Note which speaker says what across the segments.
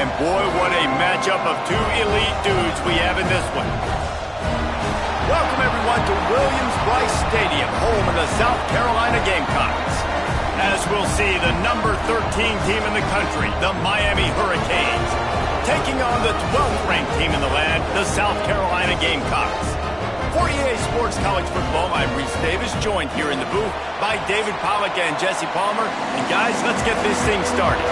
Speaker 1: And boy, what a matchup of two elite dudes we have in this one. Welcome, everyone, to Williams-Brice Stadium, home of the South Carolina Gamecocks. As we'll see, the number 13 team in the country, the Miami Hurricanes, taking on the 12th-ranked team in the land, the South Carolina Gamecocks. For EA Sports College Football, I'm Reese Davis, joined here in the booth by David Pollack and Jesse Palmer. And guys, let's get this thing started.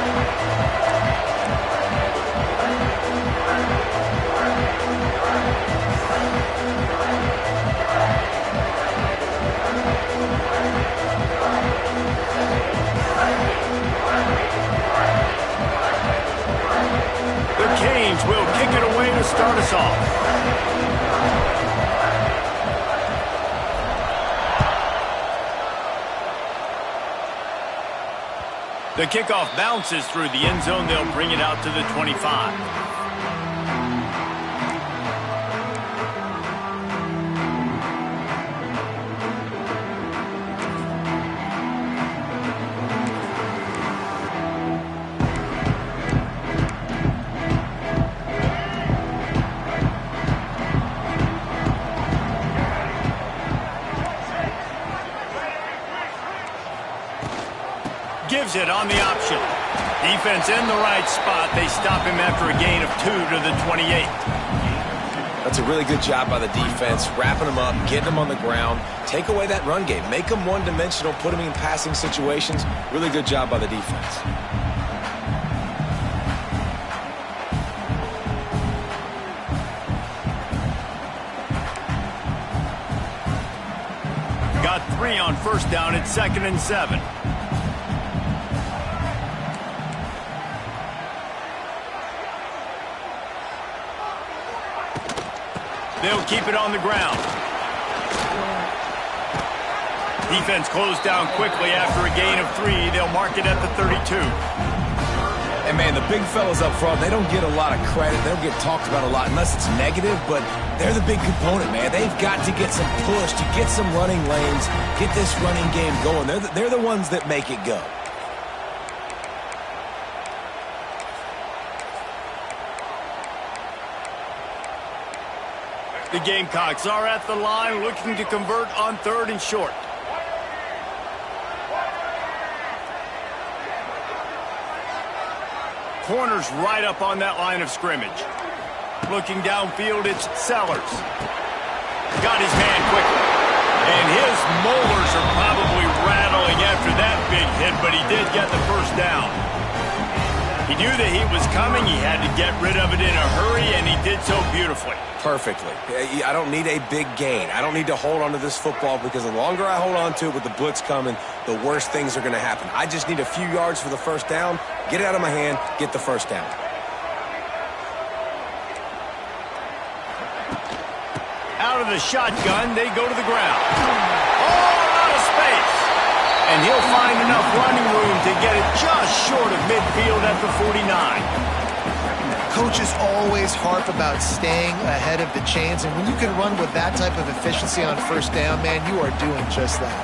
Speaker 1: The Canes will kick it away to start us off. The kickoff bounces through the end zone. They'll bring it out to the 25. Gives it on the option. Defense in the right spot. They stop him after a gain of 2 to the 28.
Speaker 2: That's a really good job by the defense, wrapping them up, getting them on the ground, take away that run game, make them one-dimensional, put them in passing situations. Really good job by the defense.
Speaker 1: Got 3 on first down at 2nd and 7. They'll keep it on the ground. Defense closed down quickly after a gain of 3. They'll mark it at the 32.
Speaker 2: And, man, the big fellas up front, they don't get a lot of credit. They don't get talked about a lot unless it's negative, but they're the big component, man. They've got to get some push, to get some running lanes, get this running game going. They're the ones that make it go.
Speaker 1: The Gamecocks are at the line looking to convert on 3rd and short. Corners right up on that line of scrimmage. Looking downfield, it's Sellers. Got his man quickly. And his molars are probably rattling after that big hit, but he did get the first down. He knew that he was coming. He had to get rid of it in a hurry, and he did so beautifully.
Speaker 2: Perfectly. I don't need a big gain. I don't need to hold on to this football because the longer I hold on to it with the blitz coming, the worse things are going to happen. I just need a few yards for the first down, get it out of my hand, get the first down.
Speaker 1: Out of the shotgun, they go to the ground. Oh, out of space. And he'll find enough running room to get it just short of midfield at the 49.
Speaker 3: Coaches always harp about staying ahead of the chains, and when you can run with that type of efficiency on first down, man, you are doing just that.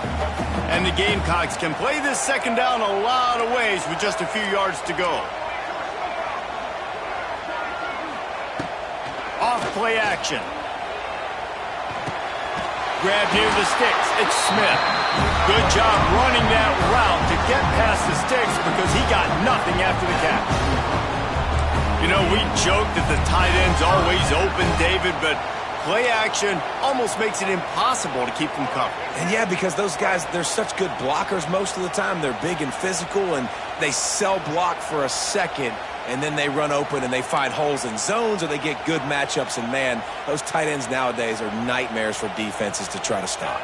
Speaker 1: And the Gamecocks can play this second down a lot of ways with just a few yards to go. Off play action. Grab near the sticks. It's Smith. Good job running that route to get past the sticks because he got nothing after the catch. You know, we joke that the tight end's always open, David, but play action almost makes it impossible to keep them covered.
Speaker 2: And, yeah, because those guys, they're such good blockers most of the time. They're big and physical, and they sell block for a second, and then they run open and they find holes in zones or they get good matchups. And, man, those tight ends nowadays are nightmares for defenses to try to stop.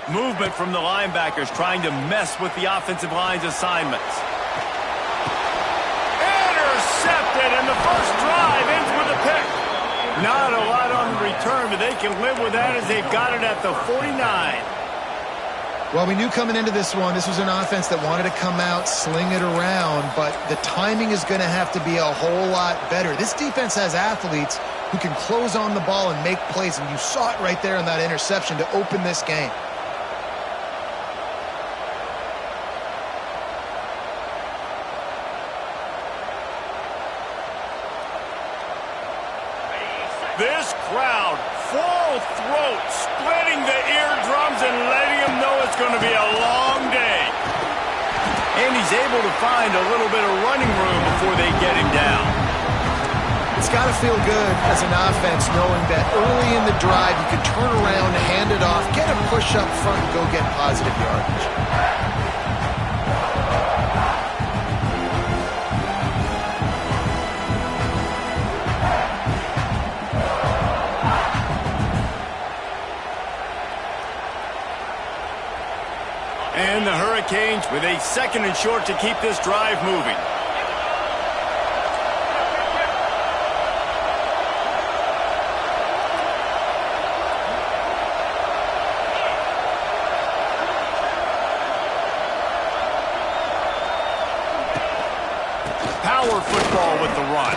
Speaker 1: Movement from the linebackers trying to mess with the offensive line's assignments. Intercepted, and the first drive ends with a pick. Not a lot on the return, but they can live with that as they've got it at the 49.
Speaker 3: Well, we knew coming into this one, this was an offense that wanted to come out, sling it around, but the timing is going to have to be a whole lot better. This defense has athletes who can close on the ball and make plays, and you saw it right there on that interception to open this game.
Speaker 1: This crowd, full throat, splitting the eardrums and letting them know it's going to be a long day. And he's able to find a little bit of running room before they get him down.
Speaker 3: It's got to feel good as an offense knowing that early in the drive you can turn around, hand it off, get a push up front, and go get positive yardage.
Speaker 1: And the Hurricanes with a 2nd and short to keep this drive moving. Power football with the run.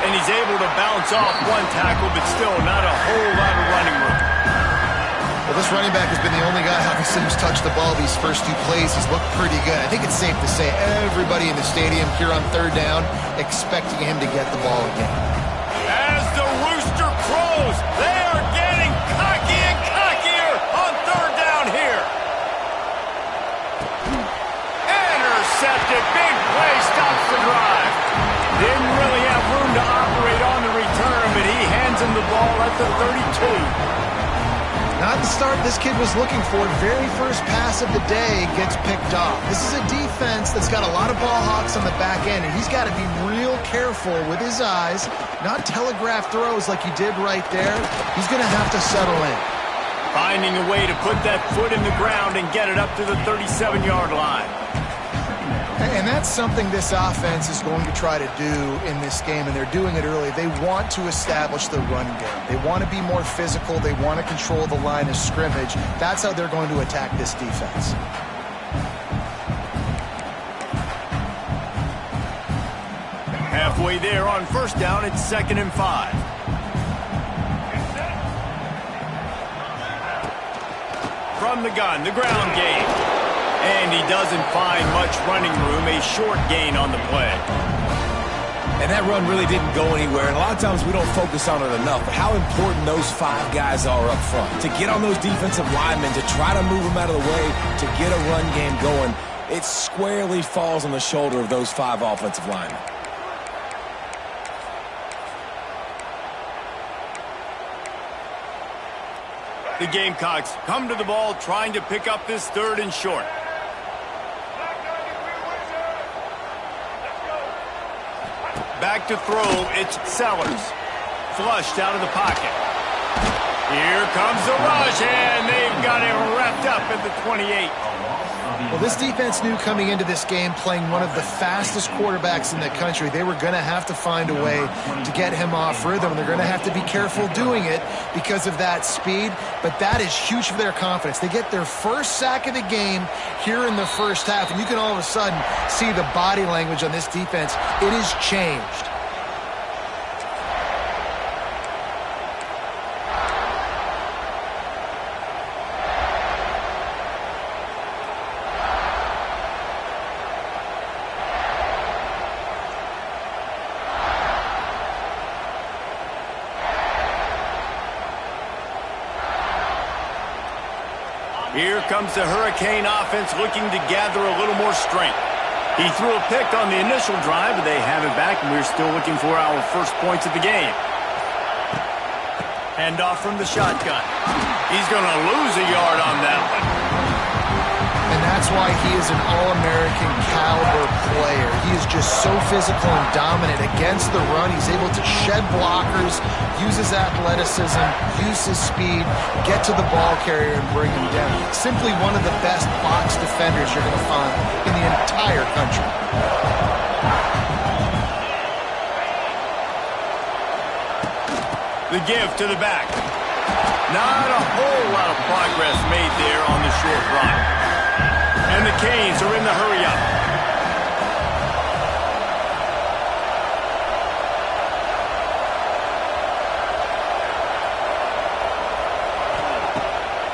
Speaker 1: And he's able to bounce off one tackle, but still not a whole lot of running room.
Speaker 3: Well, this running back has been the only guy, obviously, who's touched the ball these first 2 plays. He's looked pretty good. I think it's safe to say everybody in the stadium here on 3rd down expecting him to get the ball again.
Speaker 1: As the rooster crows, they are getting cocky and cockier on 3rd down here. Intercepted. Big play stops the drive. Didn't really have room to operate on the return, but he hands him the ball at the 32.
Speaker 3: Not the start this kid was looking for. Very first pass of the day gets picked off. This is a defense that's got a lot of ball hawks on the back end, and he's got to be real careful with his eyes, not telegraph throws like he did right there. He's going to have to settle in.
Speaker 1: Finding a way to put that foot in the ground and get it up to the 37-yard line.
Speaker 3: And that's something this offense is going to try to do in this game, and they're doing it early. They want to establish the run game. They want to be more physical. They want to control the line of scrimmage. That's how they're going to attack this defense.
Speaker 1: Halfway there on 1st down, it's 2nd and 5. From the gun, the ground game. And he doesn't find much running room, a short gain on the play.
Speaker 2: And that run really didn't go anywhere. And a lot of times we don't focus on it enough, but how important those 5 guys are up front. To get on those defensive linemen, to try to move them out of the way, to get a run game going, it squarely falls on the shoulder of those 5 offensive linemen.
Speaker 1: The Gamecocks come to the ball trying to pick up this 3rd and short. Back to throw, it's Sellers. Flushed out of the pocket. Here comes the rush, and they've got him wrapped up at the 28.
Speaker 3: Well, this defense knew coming into this game, playing one of the fastest quarterbacks in the country, they were going to have to find a way to get him off rhythm. They're going to have to be careful doing it because of that speed, but that is huge for their confidence. They get their first sack of the game here in the first half, and you can all of a sudden see the body language on this defense. It has changed.
Speaker 1: Here comes the Hurricane offense looking to gather a little more strength. He threw a pick on the initial drive, but they have it back, and we're still looking for our first points of the game. Handoff from the shotgun. He's going to lose a yard on that one.
Speaker 3: And that's why he is an All-American caliber player. He is just so physical and dominant against the run. He's able to shed blockers, use his athleticism, use his speed, get to the ball carrier and bring him down. Simply one of the best box defenders you're going to find in the entire country.
Speaker 1: The give to the back. Not a whole lot of progress made there on the short run. And the Canes are in the hurry-up.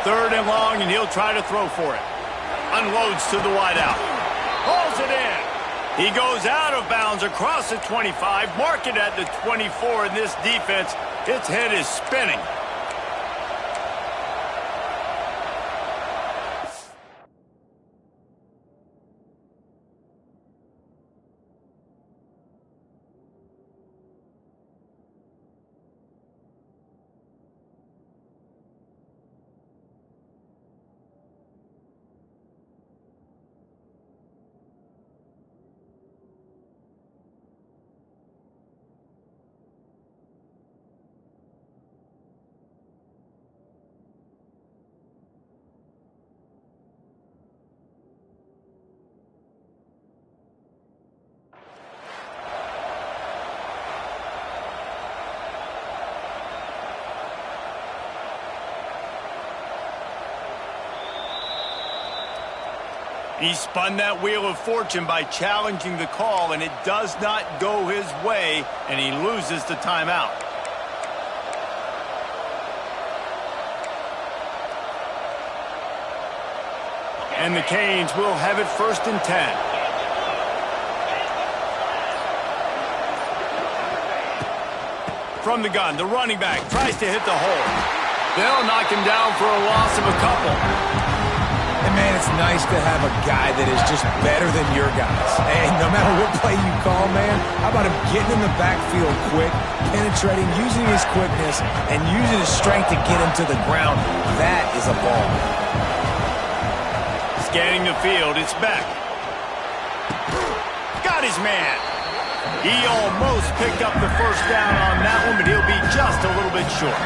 Speaker 1: Third and long, and he'll try to throw for it. Unloads to the wideout. Hauls it in. He goes out of bounds across the 25, mark it at the 24, and this defense Its head is spinning. He spun that wheel of fortune by challenging the call, and it does not go his way, and he loses the timeout. And the Canes will have it 1st and 10. From the gun, the running back tries to hit the hole. They'll knock him down for a loss of a couple.
Speaker 2: And, man, it's nice to have a guy that is just better than your guys. And no matter what play you call, man, how about him getting in the backfield quick, penetrating, using his quickness, and using his strength to get him to the ground? That is a ball.
Speaker 1: Scanning the field, it's Beck. Got his man. He almost picked up the first down on that one, but he'll be just a little bit short.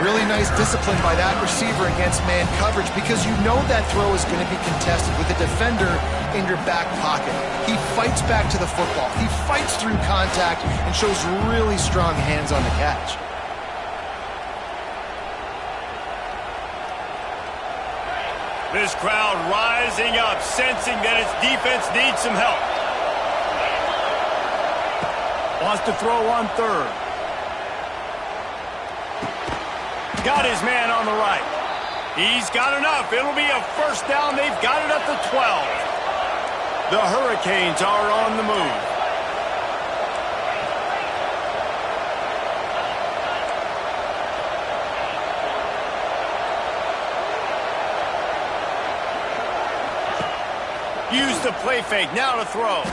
Speaker 3: Really nice discipline by that receiver against man coverage, because you know that throw is going to be contested with a defender in your back pocket. He fights back to the football. He fights through contact and shows really strong hands on the catch.
Speaker 1: This crowd rising up, sensing that its defense needs some help. Wants to throw on 3rd. Got his man on the right. He's got enough. It'll be a 1st down. They've got it at the 12. The Hurricanes are on the move. Use the play fake. Now to throw.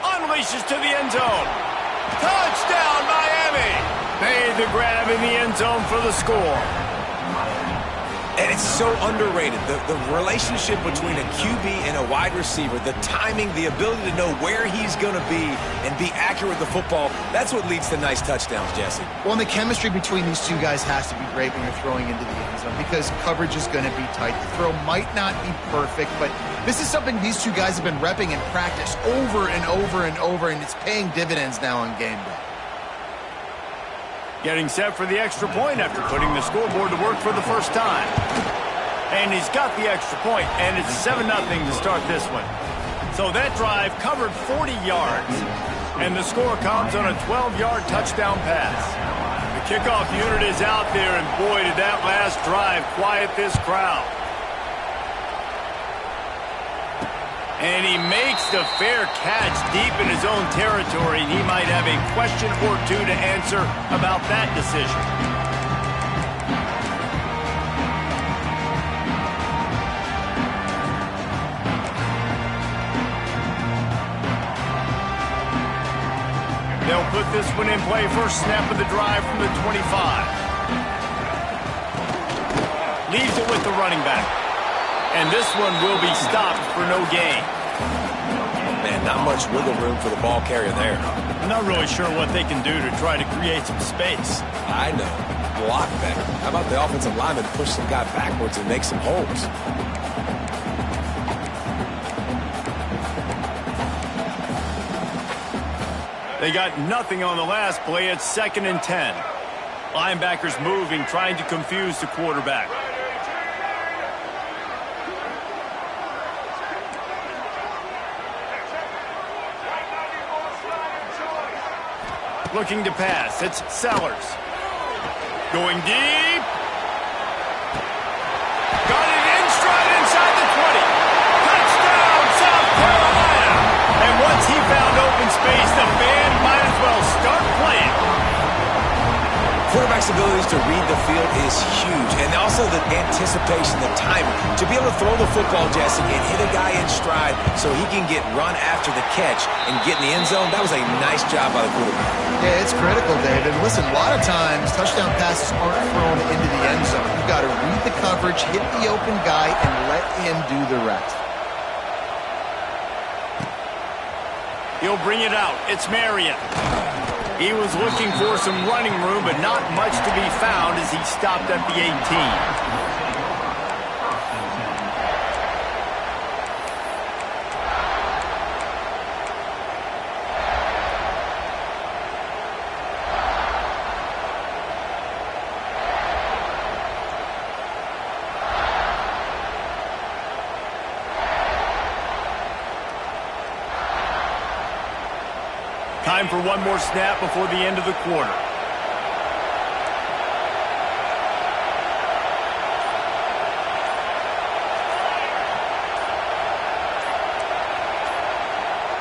Speaker 1: Unleashes to the end zone. Touchdown, Miami! Made the grab in the end zone for the score.
Speaker 2: And it's so underrated. The relationship between a QB and a wide receiver, the timing, the ability to know where he's going to be and be accurate with the football, that's what leads to nice touchdowns, Jesse.
Speaker 3: Well, and the chemistry between these two guys has to be great when you're throwing into the end zone, because coverage is going to be tight. The throw might not be perfect, but this is something these two guys have been repping in practice over and over and over, and it's paying dividends now on game day.
Speaker 1: Getting set for the extra point after putting the scoreboard to work for the first time. And he's got the extra point, and it's 7-0 to start this one. So that drive covered 40 yards, and the score comes on a 12-yard touchdown pass. The kickoff unit is out there, and boy, did that last drive quiet this crowd. And he makes the fair catch deep in his own territory, and he might have a question or two to answer about that decision. They'll put this one in play. First snap of the drive from the 25. Leaves it with the running back. And this one will be stopped for no gain.
Speaker 2: Man, not much wiggle room for the ball carrier there.
Speaker 1: I'm not really sure what they can do to try to create some space.
Speaker 2: I know. Block better. How about the offensive lineman push some guy backwards and make some holes?
Speaker 1: They got nothing on the last play. It's 2nd and 10. Linebackers moving, trying to confuse the quarterback. Looking to pass. It's Sellers. Going deep. Got it in stride inside the 20. Touchdown, South Carolina. And once he found open space, the band might as well start playing.
Speaker 2: Quarterback's abilities to read the field is huge, and also the anticipation, the timing. To be able to throw the football, Jesse, and hit a guy in stride so he can get run after the catch and get in the end zone, that was a nice job by the quarterback.
Speaker 3: Yeah, it's critical, David. Listen, a lot of times touchdown passes aren't thrown into the end zone. You've got to read the coverage, hit the open guy, and let him do the rest.
Speaker 1: He'll bring it out. It's Marion. He was looking for some running room, but not much to be found as he stopped at the 18. Time for one more snap before the end of the quarter.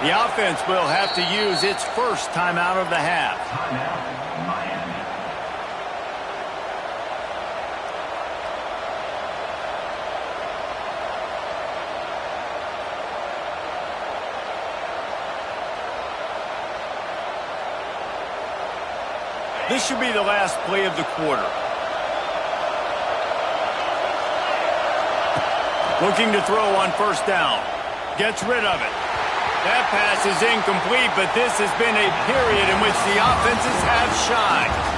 Speaker 1: The offense will have to use its first timeout of the half.
Speaker 4: Timeout, Miami.
Speaker 1: This should be the last play of the quarter. Looking to throw on first down. Gets rid of it. That pass is incomplete, but this has been a period in which the offenses have shined.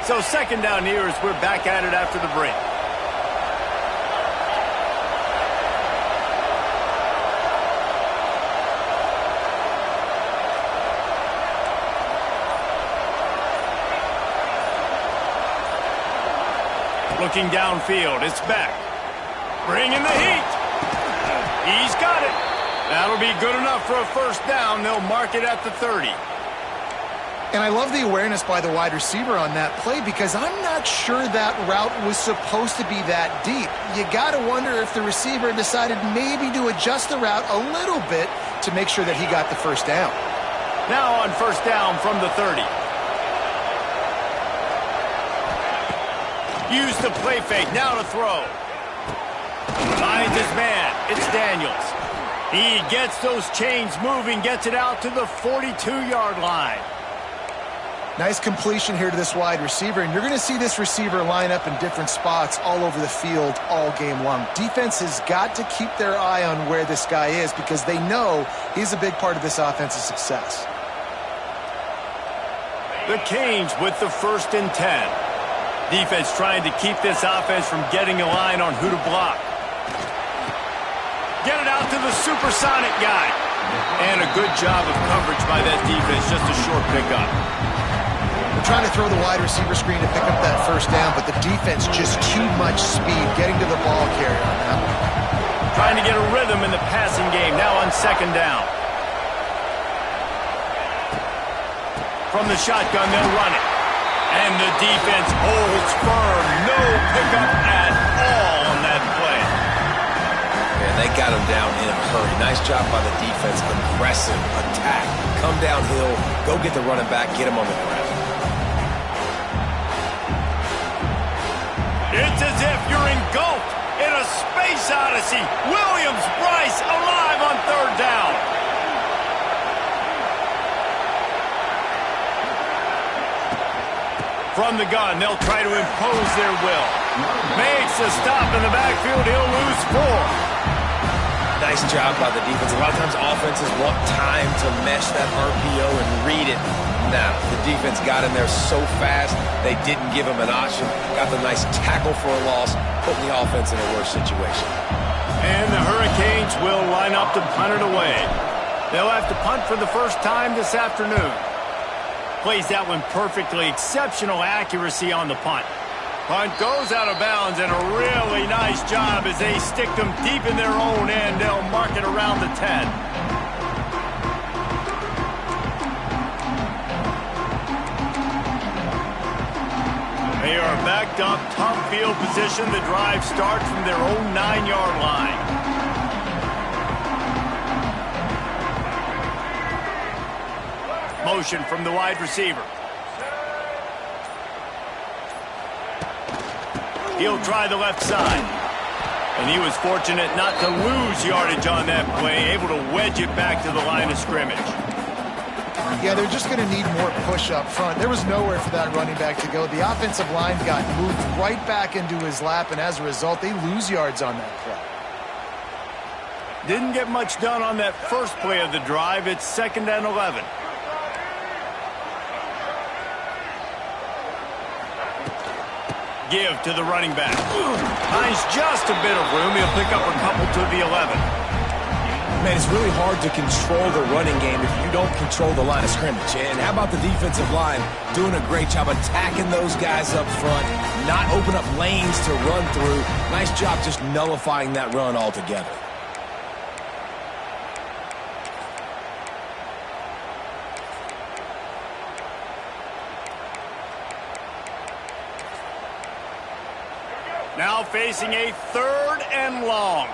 Speaker 1: So second down here as we're back at it after the break. Looking downfield, it's back. Bringing the heat. He's got it. That'll be good enough for a first down. They'll mark it at the 30.
Speaker 3: And I love the awareness by the wide receiver on that play because I'm not sure that route was supposed to be that deep. You got to wonder if the receiver decided maybe to adjust the route a little bit to make sure that he got the first down.
Speaker 1: Now on first down from the 30. Use the play fake, now to throw. Finds his man, it's Daniels. He gets those chains moving, gets it out to the 42-yard line.
Speaker 3: Nice completion here to this wide receiver, and you're going to see this receiver line up in different spots all over the field all game long. Defense has got to keep their eye on where this guy is because they know he's a big part of this offense's success.
Speaker 1: The Canes with the 1st and 10. Defense trying to keep this offense from getting a line on who to block. Get it out to the supersonic guy. And a good job of coverage by that defense, just a short pickup.
Speaker 3: Trying to throw the wide receiver screen to pick up that first down, but the defense just too much speed getting to the ball carrier on that one.
Speaker 1: Trying to get a rhythm in the passing game, now on second down. From the shotgun, they'll run it. And the defense holds firm. No pickup at all on that play.
Speaker 2: And they got him down in a hurry. Nice job by the defense. Aggressive attack. Come downhill, go get the running back, get him on the ground.
Speaker 1: It's as if you're engulfed in a space odyssey. Williams-Brice alive on third down. From the gun, they'll try to impose their will. Makes a stop in the backfield. He'll lose 4.
Speaker 2: Nice job by the defense. A lot of times offenses want time to mesh that RPO and read it. Now, the defense got in there so fast, they didn't give him an option. Got the nice tackle for a loss, putting the offense in a worse situation.
Speaker 1: And the Hurricanes will line up to punt it away. They'll have to punt for the first time this afternoon. Plays that one perfectly. Exceptional accuracy on the punt. Punt goes out of bounds, and a really nice job as they stick them deep in their own end. They'll mark it around the 10. They are backed up, tough field position. The drive starts from their own 9-yard line. Motion from the wide receiver. He'll try the left side. And he was fortunate not to lose yardage on that play, able to wedge it back to the line of scrimmage.
Speaker 3: Yeah, they're just going to need more push up front. There was nowhere for that running back to go. The offensive line got moved right back into his lap, and as a result, they lose yards on that play.
Speaker 1: Didn't get much done on that first play of the drive. It's 2nd and 11. Give to the running back. Finds just a bit of room. He'll pick up a couple to the 11.
Speaker 2: Man, it's really hard to control the running game if you don't control the line of scrimmage. And how about the defensive line doing a great job attacking those guys up front, not open up lanes to run through. Nice job just nullifying that run altogether.
Speaker 1: Now facing a 3rd and long.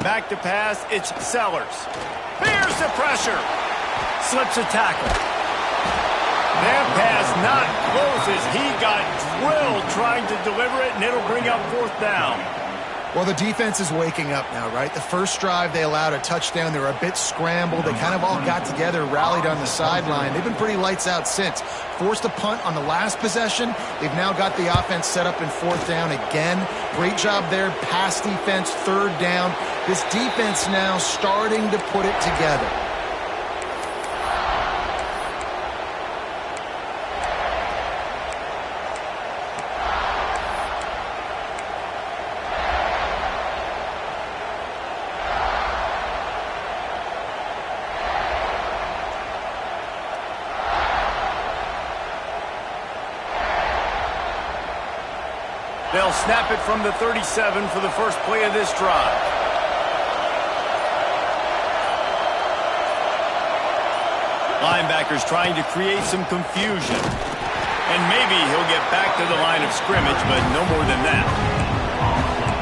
Speaker 1: Back to pass, it's Sellers. Bears the pressure. Slips a tackle. That pass not close as he got drilled trying to deliver it, and it'll bring up 4th down.
Speaker 3: Well, the defense is waking up now, right? The first drive, they allowed a touchdown. They were a bit scrambled. They kind of all got together, rallied on the sideline. They've been pretty lights out since. Forced a punt on the last possession. They've now got the offense set up in 4th down again. Great job there. Pass defense, 3rd down. This defense now starting to put it together.
Speaker 1: They'll snap it from the 37 for the first play of this drive. Linebackers trying to create some confusion. And maybe he'll get back to the line of scrimmage, but no more than that.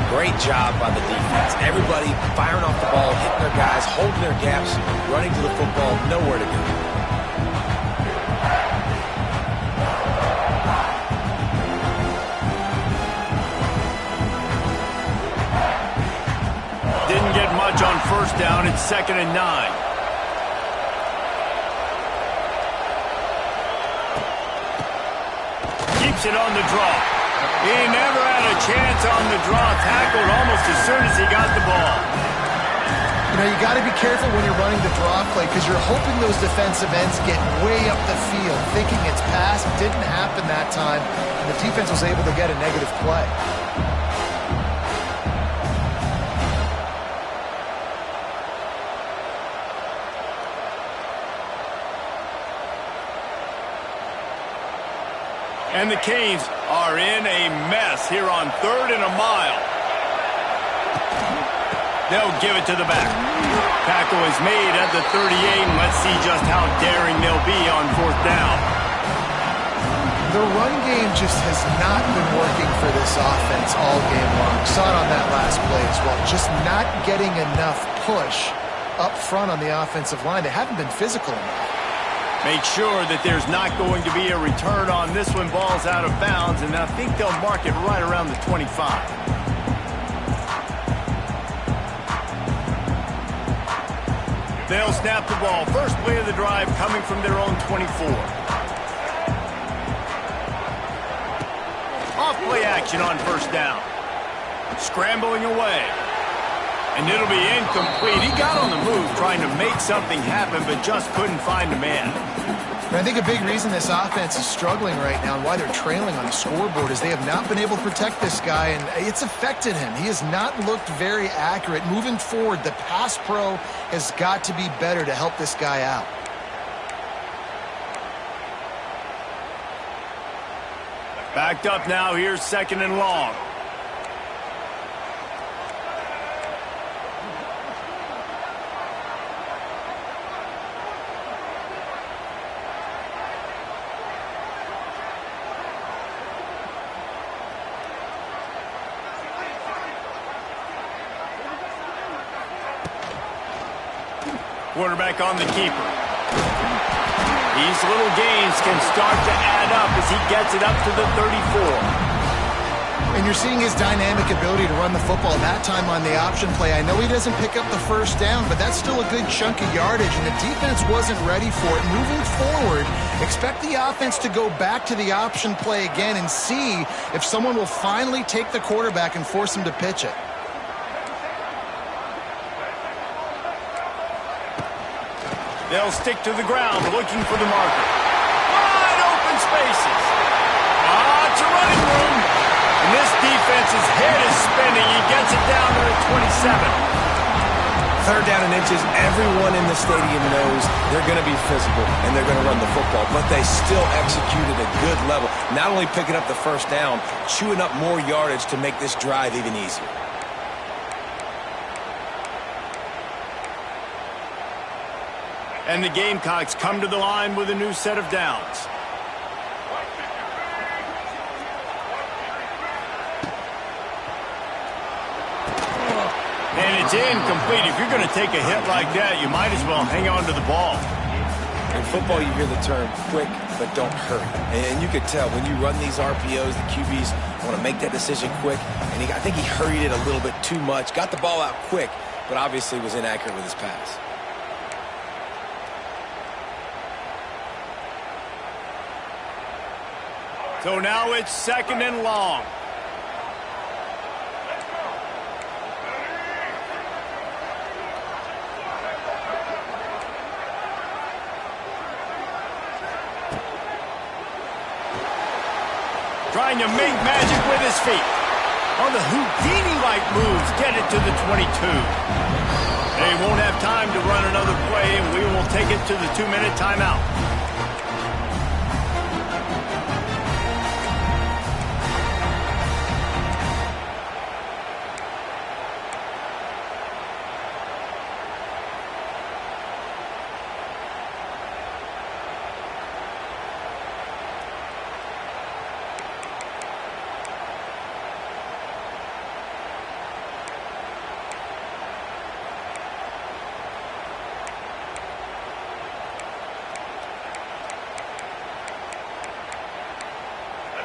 Speaker 2: Great job by the defense. Everybody firing off the ball, hitting their guys, holding their gaps, running to the football, nowhere to go.
Speaker 1: Didn't get much on 1st down. It's 2nd and 9. Keeps it on the draw. He never had a chance on the draw. Tackled almost as soon as he got the ball.
Speaker 3: You know, you got to be careful when you're running the draw play because you're hoping those defensive ends get way up the field, thinking it's pass. Didn't happen that time, and the defense was able to get a negative play.
Speaker 1: And the Canes are in a mess here on 3rd and a mile. They'll give it to the back. Tackle is made at the 38, and let's see just how daring they'll be on 4th down.
Speaker 3: The run game just has not been working for this offense all game long. Saw it on that last play as well. Just not getting enough push up front on the offensive line. They haven't been physical enough.
Speaker 1: Make sure that there's not going to be a return on this one. Ball's out of bounds, and I think they'll mark it right around the 25. They'll snap the ball. First play of the drive coming from their own 24. Off play action on 1st down. Scrambling away. And it'll be incomplete. He got on the move trying to make something happen, but just couldn't find a man.
Speaker 3: I think a big reason this offense is struggling right now and why they're trailing on the scoreboard is they have not been able to protect this guy, and it's affected him. He has not looked very accurate. Moving forward, the pass pro has got to be better to help this guy out.
Speaker 1: Backed up now, here's 2nd and long. Quarterback on the keeper. These little gains can start to add up as he gets it up to the 34.
Speaker 3: And you're seeing his dynamic ability to run the football, that time on the option play. I know he doesn't pick up the first down, but that's still a good chunk of yardage, and the defense wasn't ready for it. Moving forward, expect the offense to go back to the option play again and see if someone will finally take the quarterback and force him to pitch it.
Speaker 1: They'll stick to the ground, looking for the marker. Wide open spaces. Lots of running room. And this defense's head is spinning. He gets it down to the 27.
Speaker 2: 3rd down and inches. Everyone in the stadium knows they're going to be physical and they're going to run the football, but they still execute at a good level. Not only picking up the first down, chewing up more yardage to make this drive even easier.
Speaker 1: And the Gamecocks come to the line with a new set of downs. And it's incomplete. If you're going to take a hit like that, you might as well hang on to the ball.
Speaker 2: In football, you hear the term quick, but don't hurry. And you could tell when you run these RPOs, the QBs want to make that decision quick. And I think he hurried it a little bit too much. Got the ball out quick, but obviously was inaccurate with his pass.
Speaker 1: So now it's 2nd and long. Trying to make magic with his feet. On the Houdini-like moves, get it to the 22. They won't have time to run another play, and we will take it to the 2-minute timeout.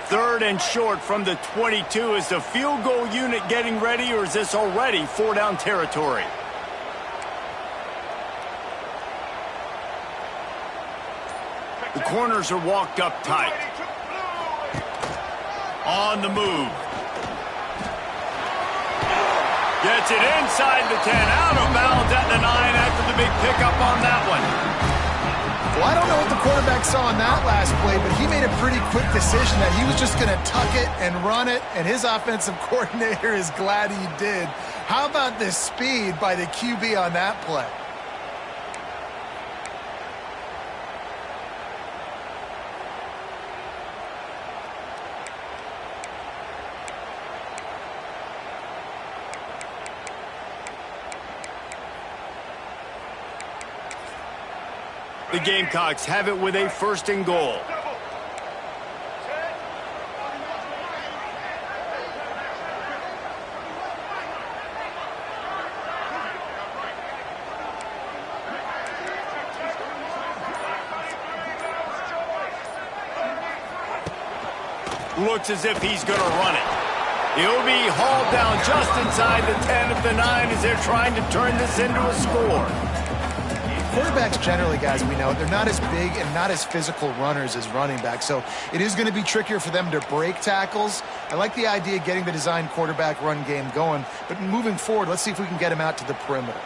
Speaker 1: Third and short from the 22. Is the field goal unit getting ready, or is this already 4-down territory? The corners are walked up tight. On the move. Gets it inside the 10, out of bounds at the 9 after the big pickup on that one.
Speaker 3: Well, I don't know what the quarterback saw on that last play, but he made a pretty quick decision that he was just going to tuck it and run it, and his offensive coordinator is glad he did. How about the speed by the QB on that play?
Speaker 1: The Gamecocks have it with a 1st and goal. Looks as if he's going to run it. He'll be hauled down just inside the 10 of the 9 as they're trying to turn this into a score.
Speaker 3: Quarterbacks generally, guys, we know, they're not as big and not as physical runners as running backs, so it is going to be trickier for them to break tackles. I like the idea of getting the design quarterback run game going, but moving forward, let's see if we can get him out to the perimeter.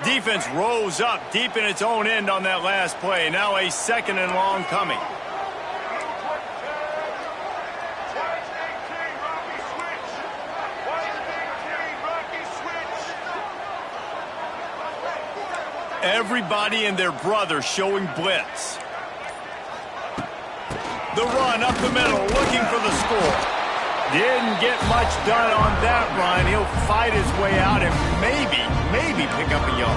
Speaker 1: Defense rose up deep in its own end on that last play. Now a 2nd and long coming. Everybody and their brother showing blitz. The run up the middle, looking for the score. Didn't get much done on that run. He'll fight his way out and maybe pick up a yard.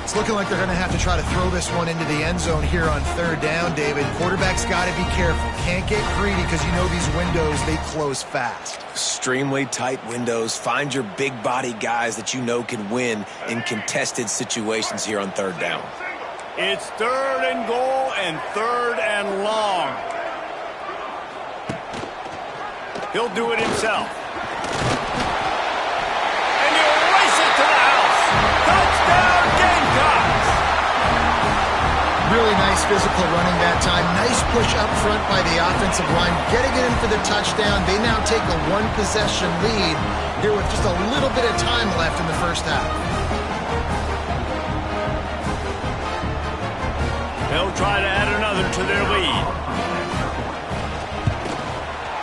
Speaker 3: It's looking like they're going to have to try to throw this one into the end zone here on third down, David. Quarterback's got to be careful. Can't get greedy because you know these windows, they close fast.
Speaker 2: Extremely tight windows. Find your big body guys that you know can win in contested situations here on third down.
Speaker 1: It's third and goal and third and long. He'll do it himself. And he'll race it to the house. Touchdown, Gamecocks!
Speaker 3: Really nice physical running that time. Nice push up front by the offensive line. Getting it in for the touchdown. They now take a one-possession lead here with just a little bit of time left in the first half.
Speaker 1: They'll try to add another to their lead.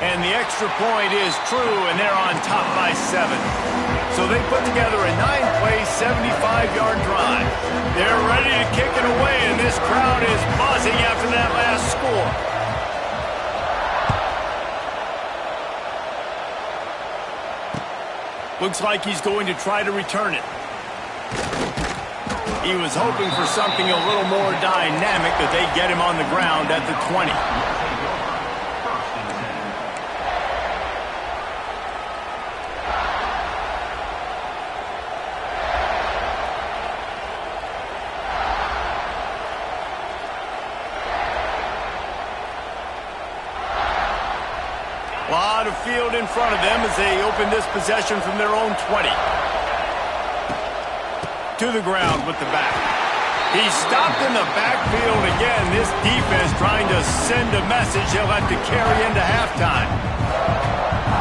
Speaker 1: And the extra point is true, and they're on top by 7. So they put together a 9-play, 75-yard drive. They're ready to kick it away, and this crowd is buzzing after that last score. Looks like he's going to try to return it. He was hoping for something a little more dynamic, that they get him on the ground at the 20. A lot of field in front of them as they open this possession from their own 20. To the ground with the back. He's stopped in the backfield again. This defense trying to send a message he'll have to carry into halftime.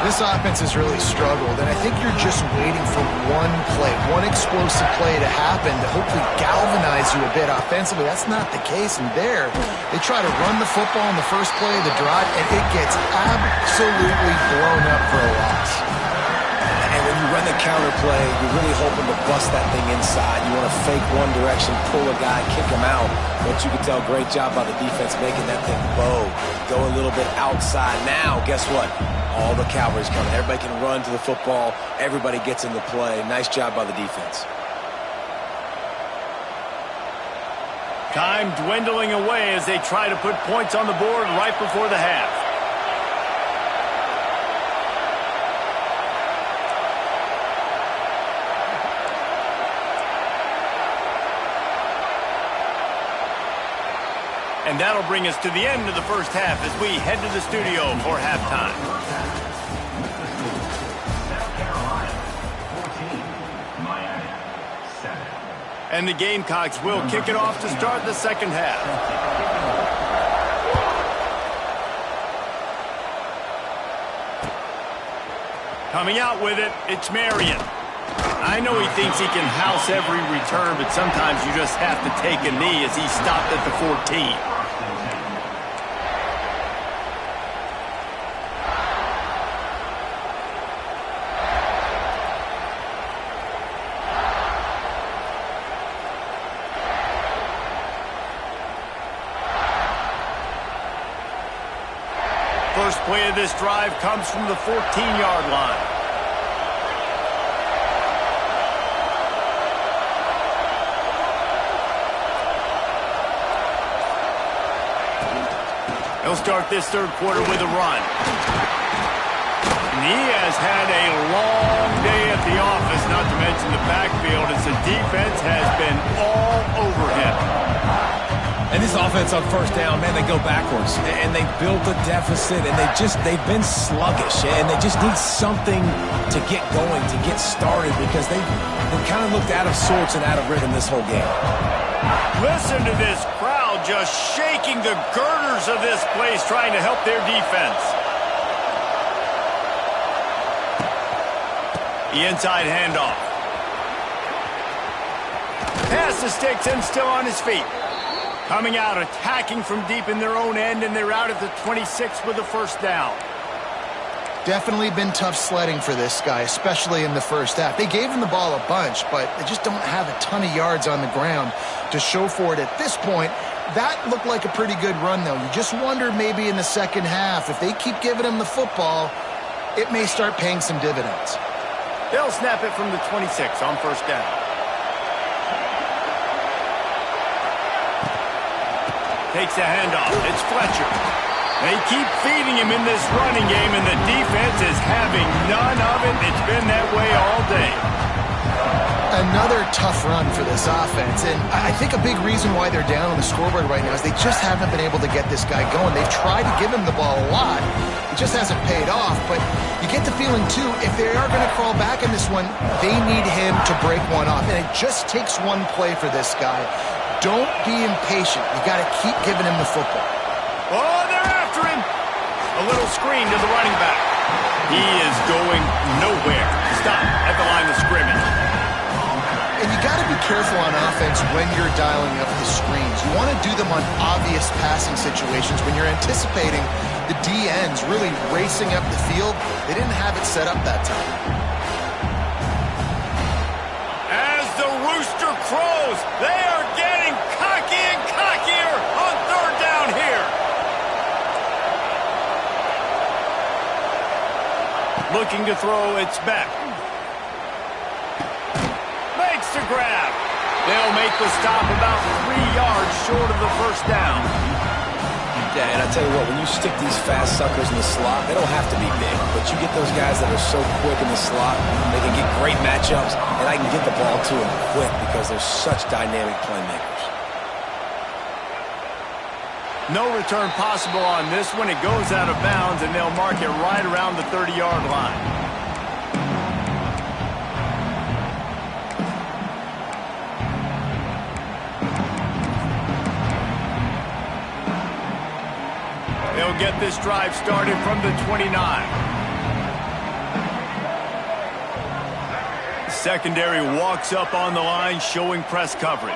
Speaker 3: This offense has really struggled, and I think you're just waiting for one play, one explosive play to happen to hopefully galvanize you a bit offensively. That's not the case, and there, they try to run the football in the first play of the drive, and it gets absolutely blown up for a loss.
Speaker 2: And when you run the counter play, you're really hoping to bust that thing inside. You want to fake one direction, pull a guy, kick him out. But you can tell, great job by the defense making that thing bow. Go a little bit outside. Now, guess what? All the cavalry's coming. Everybody can run to the football. Everybody gets in the play. Nice job by the defense.
Speaker 1: Time dwindling away as they try to put points on the board right before the half. And that'll bring us to the end of the first half as we head to the studio for halftime. And the Gamecocks will kick it off to start the second half. Coming out with it, it's Marion. I know he thinks he can house every return, but sometimes you just have to take a knee as he stopped at the 14. First play of this drive comes from the 14-yard line. He'll start this third quarter with a run. And he has had a long day at the office, not to mention the backfield, as the defense has been all over him.
Speaker 2: And this offense on first down, man, they go backwards. And they built a deficit, and they've been sluggish. And they just need something to get going, to get started, because they've kind of looked out of sorts and out of rhythm this whole game.
Speaker 1: Listen to this crowd just shaking the girders of this place, trying to help their defense. The inside handoff. Pass to sticks and still on his feet. Coming out, attacking from deep in their own end, and they're out at the 26 with the first down.
Speaker 3: Definitely been tough sledding for this guy, especially in the first half. They gave him the ball a bunch, but they just don't have a ton of yards on the ground to show for it at this point. That looked like a pretty good run, though. You just wonder maybe in the second half, if they keep giving him the football, it may start paying some dividends.
Speaker 1: They'll snap it from the 26 on first down. Takes a handoff. It's Fletcher. They keep feeding him in this running game, and the defense is having none of it. It's been that way all day.
Speaker 3: Another tough run for this offense, and I think a big reason why they're down on the scoreboard right now is they just haven't been able to get this guy going. They've tried to give him the ball a lot. It just hasn't paid off, but you get the feeling, too, if they are going to crawl back in this one, they need him to break one off, and it just takes one play for this guy. Don't be impatient. You got to keep giving him the football.
Speaker 1: Oh, they're after him. A little screen to the running back. He is going nowhere. Stop at the line of scrimmage.
Speaker 3: And you got to be careful on offense when you're dialing up the screens. You want to do them on obvious passing situations when you're anticipating the DNs really racing up the field. They didn't have it set up that time.
Speaker 1: As the rooster crows, they are getting cocky and cockier on third down here. Looking to throw, it's back. To grab. They'll make the stop about 3 yards short of the first down.
Speaker 2: Yeah, and I tell you what, when you stick these fast suckers in the slot, they don't have to be big, but you get those guys that are so quick in the slot, they can get great matchups, and I can get the ball to them quick because they're such dynamic playmakers.
Speaker 1: No return possible on this one. It goes out of bounds, and they'll mark it right around the 30-yard line. They'll get this drive started from the 29. Secondary walks up on the line, showing press coverage.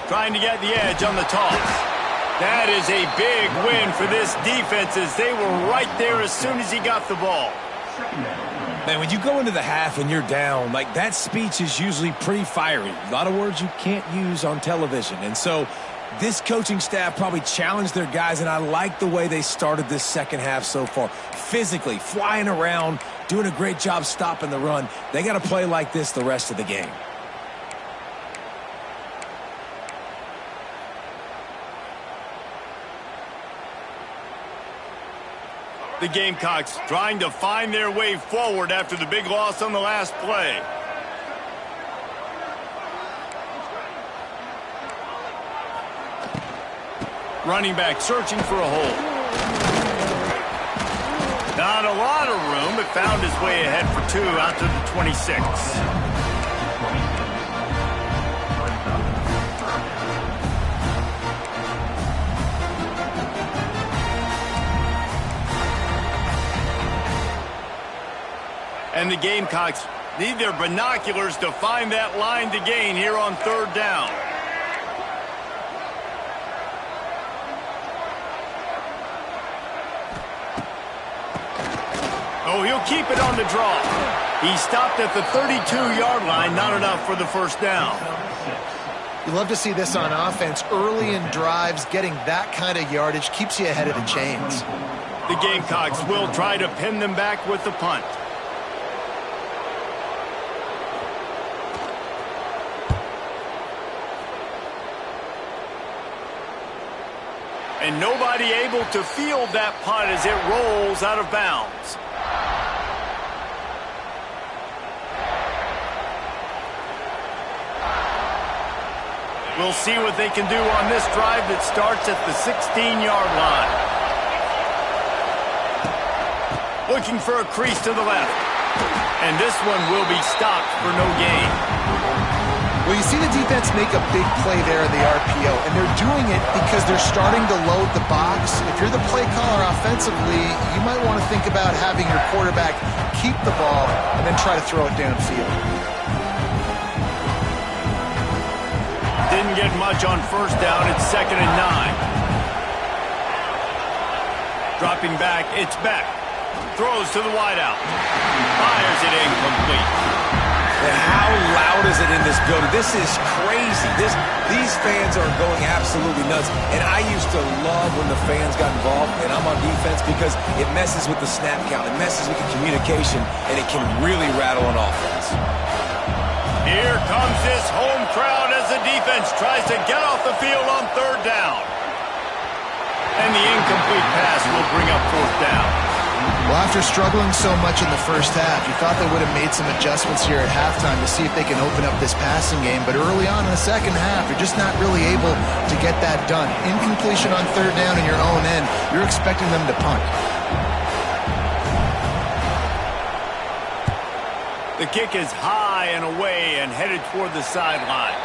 Speaker 1: Trying to get the edge on the toss. That is a big win for this defense as they were right there as soon as he got the ball.
Speaker 2: Man, when you go into the half and you're down, like that speech is usually pretty fiery. A lot of words you can't use on television. And so this coaching staff probably challenged their guys, and I like the way they started this second half so far. Physically, flying around, doing a great job stopping the run. They got to play like this the rest of the game.
Speaker 1: The Gamecocks trying to find their way forward after the big loss on the last play. Running back searching for a hole. Not a lot of room, but found his way ahead for 2 out to the 26. And the Gamecocks need their binoculars to find that line to gain here on third down. Oh, he'll keep it on the draw. He stopped at the 32-yard line, not enough for the first down.
Speaker 3: You love to see this on offense. Early in drives, getting that kind of yardage keeps you ahead of the chains.
Speaker 1: The Gamecocks will try to pin them back with the punt. And nobody able to field that punt as it rolls out of bounds. We'll see what they can do on this drive that starts at the 16-yard line. Looking for a crease to the left. And this one will be stopped for no gain.
Speaker 3: Well, you see the defense make a big play there in the RPO, and they're doing it because they're starting to load the box. If you're the play caller offensively, you might want to think about having your quarterback keep the ball and then try to throw it downfield.
Speaker 1: Didn't get much on first down. It's 2nd and 9. Dropping back, it's back. Throws to the wideout. Fires it incomplete.
Speaker 2: And how loud is it in this this building. This is crazy. These fans are going absolutely nuts. And I used to love when the fans got involved, and I'm on defense, because it messes with the snap count. It messes with the communication, and it can really rattle an offense.
Speaker 1: Here comes this home crowd as the defense tries to get off the field on third down. And the incomplete pass will bring up fourth down.
Speaker 3: Well, after struggling so much in the first half, you thought they would have made some adjustments here at halftime to see if they can open up this passing game. But early on in the second half, you're just not really able to get that done. Incompletion on third down in your own end, you're expecting them to punt.
Speaker 1: The kick is high and away and headed toward the sideline.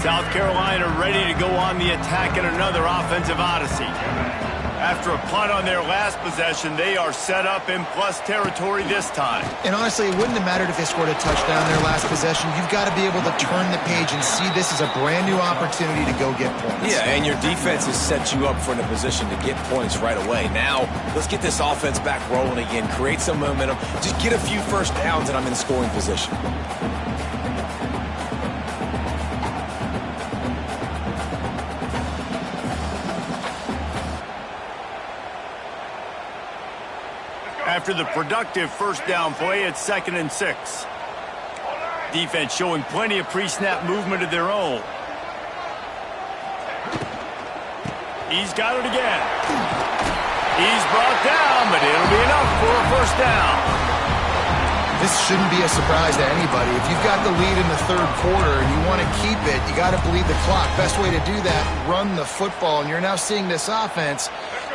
Speaker 1: South Carolina ready to go on the attack in another offensive odyssey. After a punt on their last possession, they are set up in plus territory this time.
Speaker 3: And honestly, it wouldn't have mattered if they scored a touchdown their last possession. You've got to be able to turn the page and see this as a brand new opportunity to go get points.
Speaker 2: Yeah, and your defense has set you up for a position to get points right away. Now, let's get this offense back rolling again, create some momentum, just get a few first downs, and I'm in scoring position.
Speaker 1: After the productive first down play, it's 2nd and 6. Defense showing plenty of pre-snap movement of their own. He's got it again. He's brought down, but it'll be enough for a first down.
Speaker 3: This shouldn't be a surprise to anybody. If you've got the lead in the third quarter and you want to keep it, you got to bleed the clock. Best way to do that, run the football. And you're now seeing this offense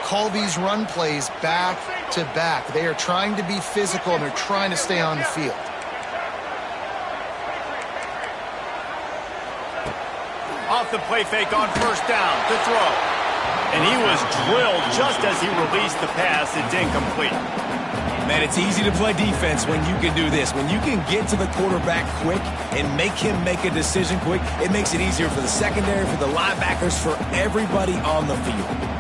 Speaker 3: call these run plays back to back. They are trying to be physical, and they're trying to stay on the field.
Speaker 1: Off the play fake on first down to throw. And he was drilled just as he released the pass. It's incomplete.
Speaker 2: Man, it's easy to play defense when you can do this. When you can get to the quarterback quick and make him make a decision quick, it makes it easier for the secondary, for the linebackers, for everybody on the field.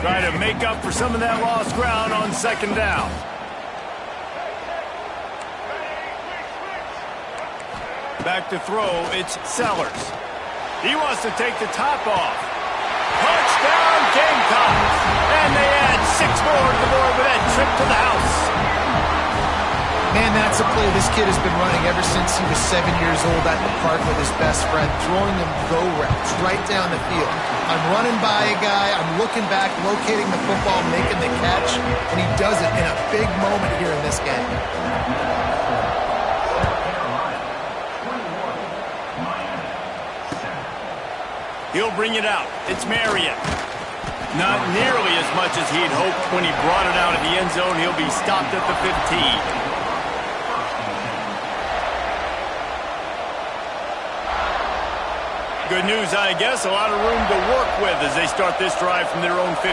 Speaker 1: Try to make up for some of that lost ground on second down. Back to throw, it's Sellers. He wants to take the top off. Touchdown, Gamecocks! And they add 6 more to the board with that trip to the house.
Speaker 3: Man, that's a play this kid has been running ever since he was 7 years old at the park with his best friend, throwing them go routes right down the field. I'm running by a guy, I'm looking back, locating the football, making the catch, and he does it in a big moment here in this game.
Speaker 1: He'll bring it out. It's Marion. Not nearly as much as he'd hoped when he brought it out of the end zone. He'll be stopped at the 15. Good news, I guess. A lot of room to work with as they start this drive from their own 15.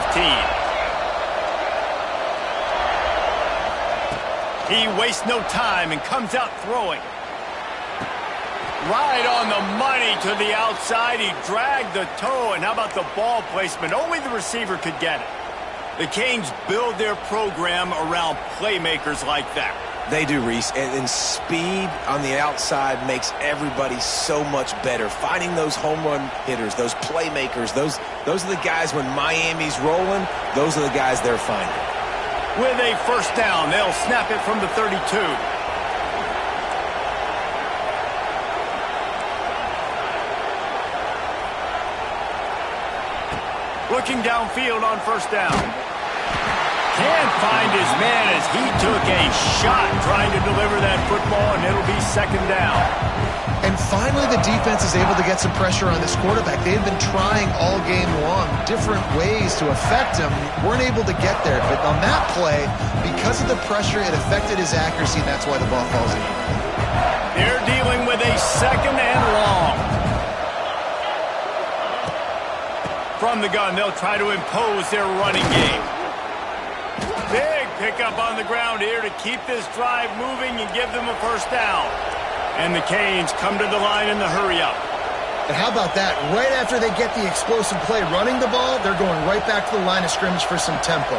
Speaker 1: He wastes no time and comes out throwing. Right on the money to the outside. He dragged the toe, and how about the ball placement? Only the receiver could get it. The Canes build their program around playmakers like that.
Speaker 2: They do, Reese, and speed on the outside makes everybody so much better. Finding those home run hitters, those playmakers, those are the guys when Miami's rolling, those are the guys they're finding.
Speaker 1: With a first down, they'll snap it from the 32. Looking downfield on first down. Can't find his man as he took a shot trying to deliver that football, and it'll be second down.
Speaker 3: And finally, the defense is able to get some pressure on this quarterback. They've been trying all game long different ways to affect him. Weren't able to get there, but on that play, because of the pressure, it affected his accuracy, and that's why the ball falls in.
Speaker 1: They're dealing with a second and long. From the gun, they'll try to impose their running game. Big pick up on the ground here to keep this drive moving and give them a first down. And the Canes come to the line in the hurry-up.
Speaker 3: And how about that? Right after they get the explosive play running the ball, they're going right back to the line of scrimmage for some tempo.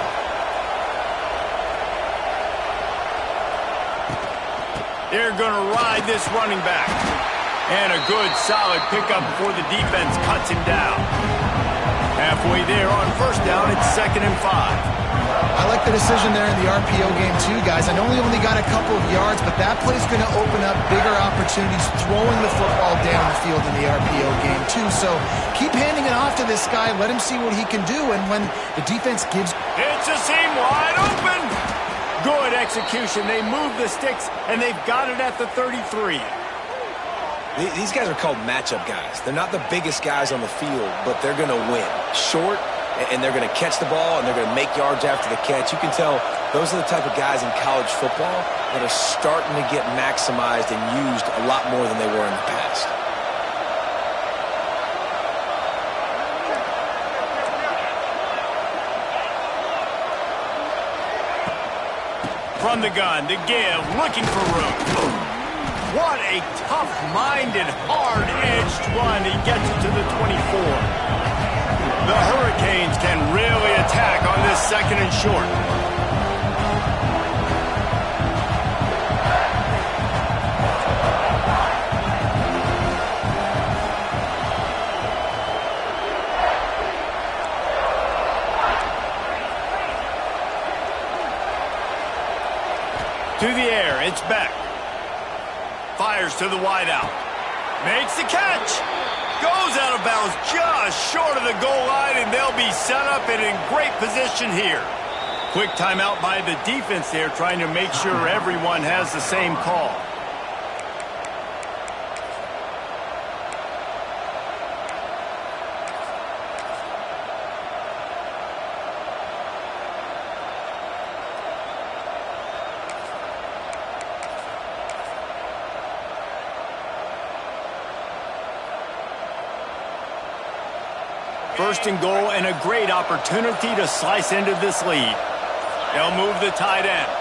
Speaker 1: They're going to ride this running back. And a good, solid pickup before the defense cuts him down. Halfway there on first down, it's 2nd and 5.
Speaker 3: I like the decision there in the RPO game too, guys. I know he only got a couple of yards, but that play's going to open up bigger opportunities throwing the football down the field in the RPO game too. So keep handing it off to this guy. Let him see what he can do. And when the defense gives...
Speaker 1: It's a seam wide open. Good execution. They move the sticks, and they've got it at the 33.
Speaker 2: These guys are called matchup guys. They're not the biggest guys on the field, but they're going to win. Short, and they're going to catch the ball, and they're going to make yards after the catch. You can tell those are the type of guys in college football that are starting to get maximized and used a lot more than they were in the past.
Speaker 1: From the gun to give, looking for room. What a tough-minded, hard-edged run. He gets it to the 24. The Hurricanes can really attack on this 2nd and short. To the air, it's back. Fires to the wideout. Makes the catch. Goes out of bounds just short of the goal line, and they'll be set up and in great position here. Quick timeout by the defense there, trying to make sure everyone has the same call. First and goal, and a great opportunity to slice into this lead. They'll move the tight end.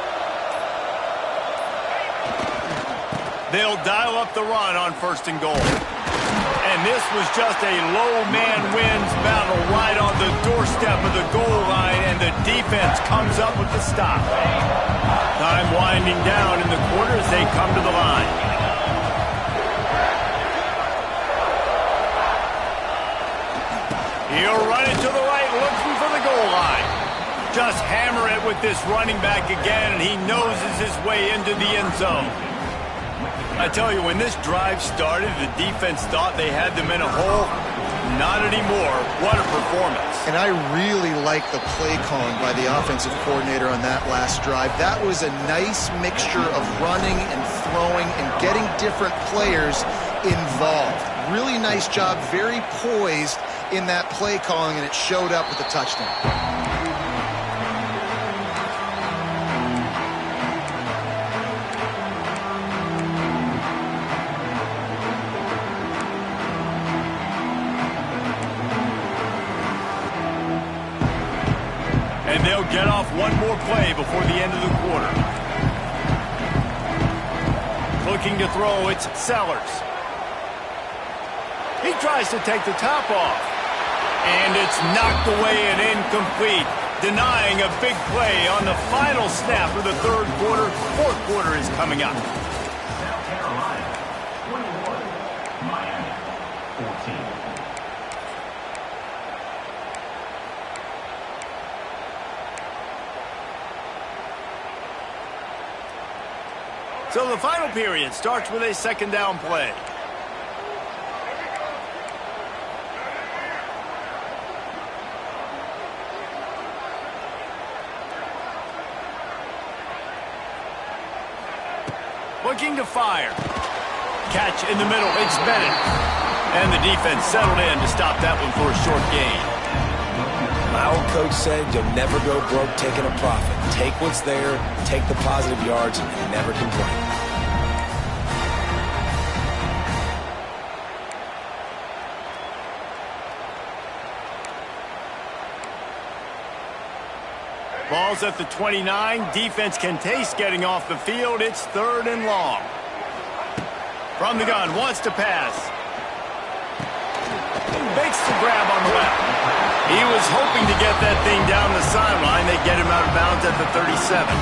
Speaker 1: They'll dial up the run on 1st and goal. And this was just a low man wins battle right on the doorstep of the goal line, and the defense comes up with the stop. Time winding down in the quarter as they come to the line. He'll run it to the right, looking for the goal line. Just hammer it with this running back again, and he noses his way into the end zone. I tell you, when this drive started, the defense thought they had them in a hole. Not anymore. What a performance.
Speaker 3: And I really like the play calling by the offensive coordinator on that last drive. That was a nice mixture of running and throwing and getting different players involved. Really nice job, very poised in that play calling, and it showed up with a touchdown.
Speaker 1: And they'll get off one more play before the end of the quarter. Looking to throw, it's Sellers. He tries to take the top off. And it's knocked away and incomplete, denying a big play on the final snap of the 3rd quarter. 4th quarter is coming up.
Speaker 4: South Carolina, 21, Miami, 14.
Speaker 1: So the final period starts with a 2nd down play. Looking to fire. Catch in the middle. It's Bennett. And the defense settled in to stop that one for a short gain.
Speaker 2: My old coach said you'll never go broke taking a profit. Take what's there, take the positive yards, and never complain.
Speaker 1: Ball's at the 29. Defense can taste getting off the field. It's 3rd and long. From the gun, wants to pass. Makes the grab on the left. He was hoping to get that thing down the sideline. They get him out of bounds at the 37.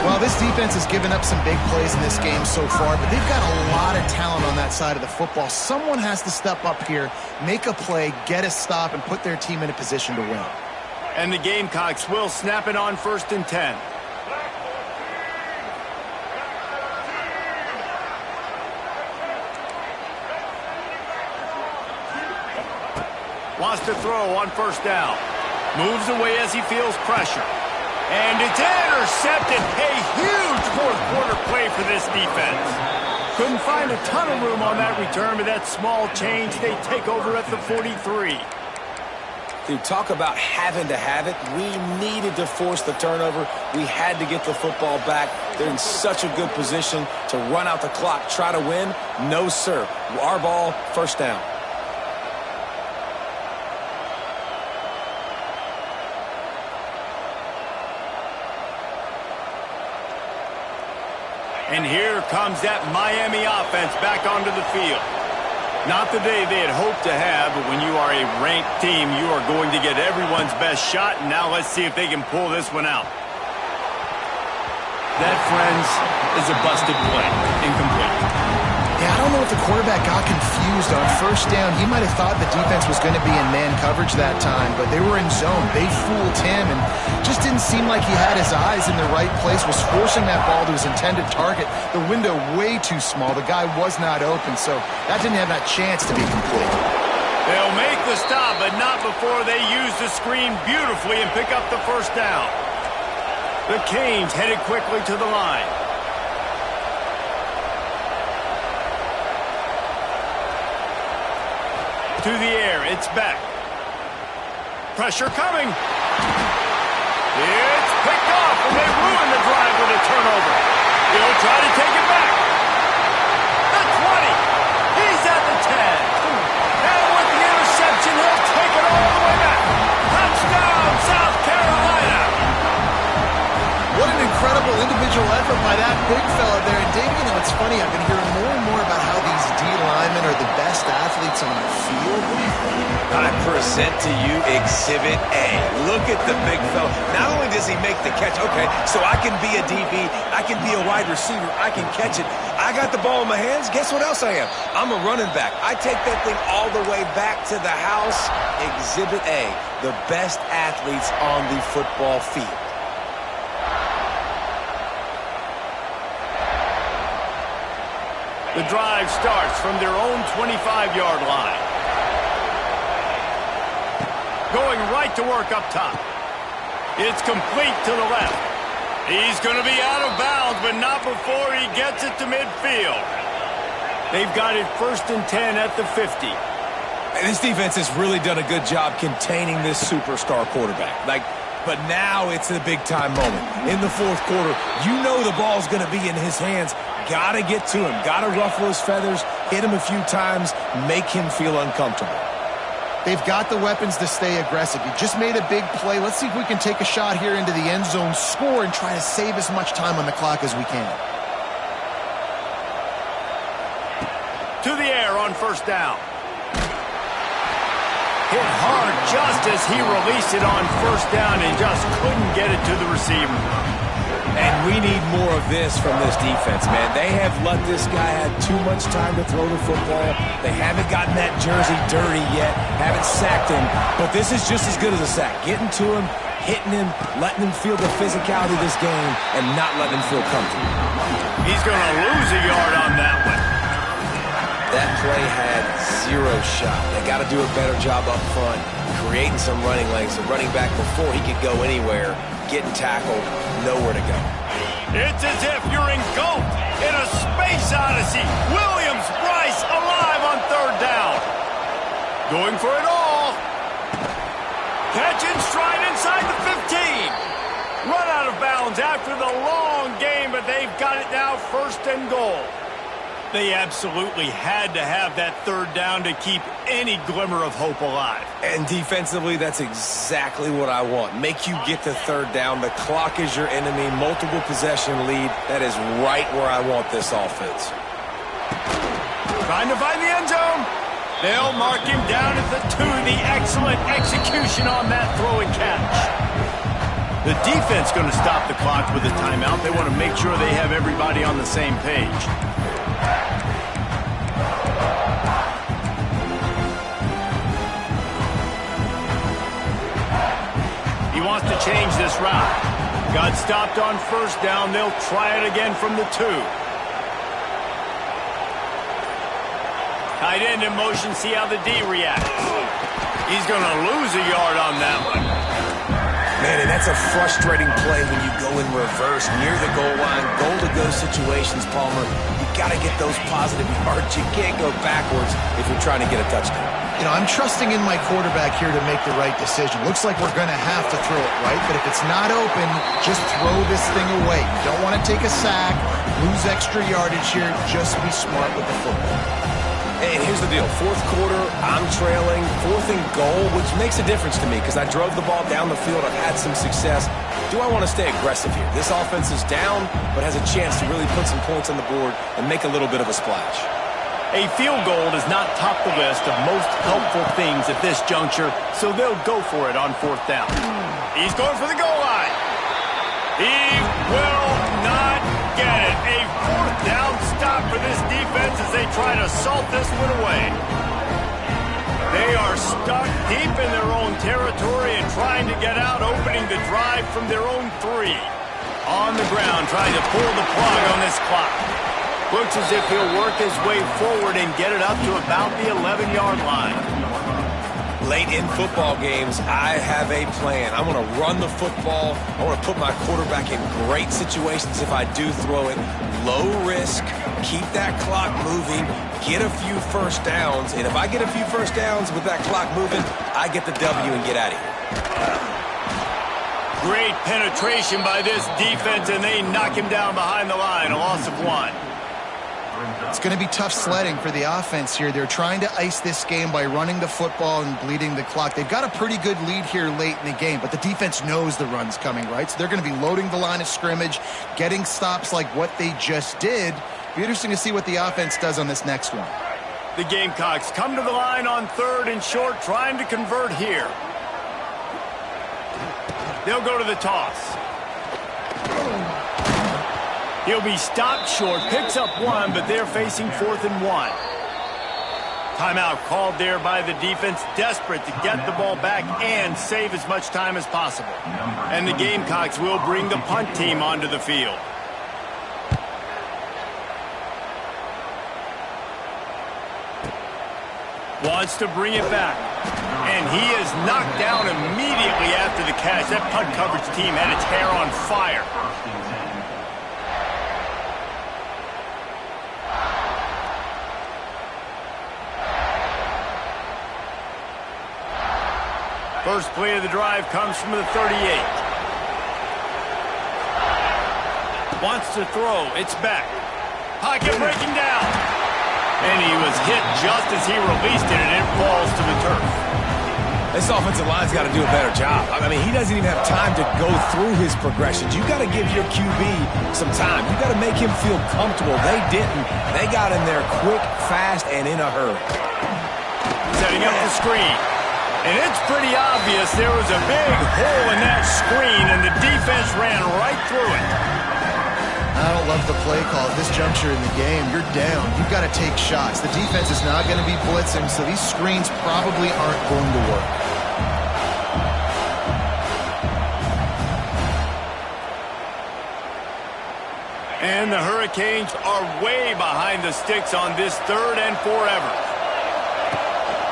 Speaker 3: Well, this defense has given up some big plays in this game so far, but they've got a lot of talent on that side of the football. Someone has to step up here, make a play, get a stop, and put their team in a position to win.
Speaker 1: And the Gamecocks will snap it on 1st and 10. Wants to throw on 1st down. Moves away as he feels pressure. And it's intercepted. A huge 4th quarter play for this defense. Couldn't find a ton of room on that return, but that small change, they take over at the 43.
Speaker 2: Dude, talk about having to have it. We needed to force the turnover. We had to get the football back. They're in such a good position to run out the clock, try to win. No, sir. Our ball, 1st down.
Speaker 1: And here comes that Miami offense back onto the field. Not the day they had hoped to have, but when you are a ranked team, you are going to get everyone's best shot. And now let's see if they can pull this one out. That, friends, is a busted play. Incomplete.
Speaker 3: Yeah, I don't know if the quarterback got confused on 1st down. He might have thought the defense was going to be in man coverage that time, but they were in zone. They fooled him and just didn't seem like he had his eyes in the right place, was forcing that ball to his intended target. The window way too small. The guy was not open, so that didn't have that chance to be complete.
Speaker 1: They'll make the stop, but not before they use the screen beautifully and pick up the 1st down. The Canes headed quickly to the line. To the air, it's back. Pressure coming. It's picked off, and they ruin the drive with a turnover. He'll try to take it back. The 20. He's at the 10. And with the interception, he'll take it all the way back. Touchdown, South Carolina.
Speaker 3: What an incredible individual effort by that big fella there. And Dave, you know, it's funny, I've been hearing more and more about how these D linemen are the best athletes on the field. What do you think?
Speaker 2: I present to you Exhibit A. Look at the big fella. Not only does he make the catch, okay, so I can be a DB, I can be a wide receiver, I can catch it. I got the ball in my hands. Guess what else I am? I'm a running back. I take that thing all the way back to the house. Exhibit A, the best athletes on the football field.
Speaker 1: The drive starts from their own 25-yard line. Going right to work up top. It's complete to the left. He's going to be out of bounds, but not before he gets it to midfield. They've got it 1st and 10 at the 50.
Speaker 2: And this defense has really done a good job containing this superstar quarterback. But now it's a big-time moment. In the 4th quarter, you know the ball's going to be in his hands. Got to get to him. Got to ruffle his feathers, hit him a few times, make him feel uncomfortable.
Speaker 3: They've got the weapons to stay aggressive. He just made a big play. Let's see if we can take a shot here into the end zone, score, and try to save as much time on the clock as we can.
Speaker 1: To the air on 1st down. Hit hard just as he released it on 1st down and just couldn't get it to the receiver.
Speaker 2: And we need more of this from this defense, man. They have let this guy have too much time to throw the football. They haven't gotten that jersey dirty yet, haven't sacked him. But this is just as good as a sack. Getting to him, hitting him, letting him feel the physicality of this game, and not letting him feel comfortable.
Speaker 1: He's going to lose a yard on that one.
Speaker 2: That play had 0 shot. They got to do a better job up front, creating some running lanes. The running back before he could go anywhere, getting tackled, nowhere to go.
Speaker 1: It's as if you're engulfed in a space odyssey. Williams-Brice alive on 3rd down. Going for it all. Catch in stride inside the 15. Run out of bounds after the long game, but they've got it now 1st and goal. They absolutely had to have that third down to keep any glimmer of hope alive.
Speaker 2: And defensively, that's exactly what I want. Make you get to third down. The clock is your enemy. Multiple possession lead. That is right where I want this offense.
Speaker 1: Trying to find the end zone. They'll mark him down at the 2. The excellent execution on that throw and catch. The defense going to stop the clock with a timeout. They want to make sure they have everybody on the same page. He wants to change this route. Got stopped on first down. They'll try it again from the 2. Tight end in motion. See how the D reacts. He's going to lose a yard on that one.
Speaker 2: Man, and that's a frustrating play when you go in reverse near the goal line. Goal-to-go situations, Palmer. You got to get those positive yards. You can't go backwards if you're trying to get a touchdown.
Speaker 3: You know, I'm trusting in my quarterback here to make the right decision. Looks like we're going to have to throw it, right? But if it's not open, just throw this thing away. You don't want to take a sack, lose extra yardage here. Just be smart with the football.
Speaker 2: And here's the deal. Fourth quarter, I'm trailing. 4th and goal, which makes a difference to me because I drove the ball down the field. I've had some success. Do I want to stay aggressive here? This offense is down, but has a chance to really put some points on the board and make a little bit of a splash.
Speaker 1: A field goal does not top the list of most helpful things at this juncture, so they'll go for it on 4th down. He's going for the goal line. He will not get it. A 4th down stop for this defense as they try to salt this one away. They are stuck deep in their own territory and trying to get out, opening the drive from their own 3. On the ground, trying to pull the plug on this clock. Looks as if he'll work his way forward and get it up to about the 11-yard line.
Speaker 2: Late in football games, I have a plan. I want to run the football. I want to put my quarterback in great situations if I do throw it. Low risk, keep that clock moving, get a few first downs. And if I get a few first downs with that clock moving, I get the W and get out of here.
Speaker 1: Great penetration by this defense, and they knock him down behind the line. A loss of 1.
Speaker 3: It's going to be tough sledding for the offense here. They're trying to ice this game by running the football and bleeding the clock. They've got a pretty good lead here late in the game, but the defense knows the run's coming, right? So they're going to be loading the line of scrimmage, getting stops like what they just did. Be interesting to see what the offense does on this next one.
Speaker 1: The Gamecocks come to the line on 3rd and short, trying to convert here. They'll go to the toss. He'll be stopped short, picks up 1, but they're facing 4th and 1. Timeout called there by the defense, desperate to get the ball back and save as much time as possible. And the Gamecocks will bring the punt team onto the field. Wants to bring it back. And he is knocked down immediately after the catch. That punt coverage team had its hair on fire. First play of the drive comes from the 38. Wants to throw. It's back. Pocket breaking down. And he was hit just as he released it, and it falls to the turf.
Speaker 2: This offensive line's got to do a better job. I mean, he doesn't even have time to go through his progressions. You got to give your QB some time. You got to make him feel comfortable. They didn't. They got in there quick, fast, and in a hurry.
Speaker 1: Setting up the screen. And it's pretty obvious there was a big hole in that screen, and the defense ran right through it.
Speaker 3: I don't love the play call at this juncture in the game. You're down. You've got to take shots. The defense is not going to be blitzing, so these screens probably aren't going to work.
Speaker 1: And the Hurricanes are way behind the sticks on this 3rd and forever.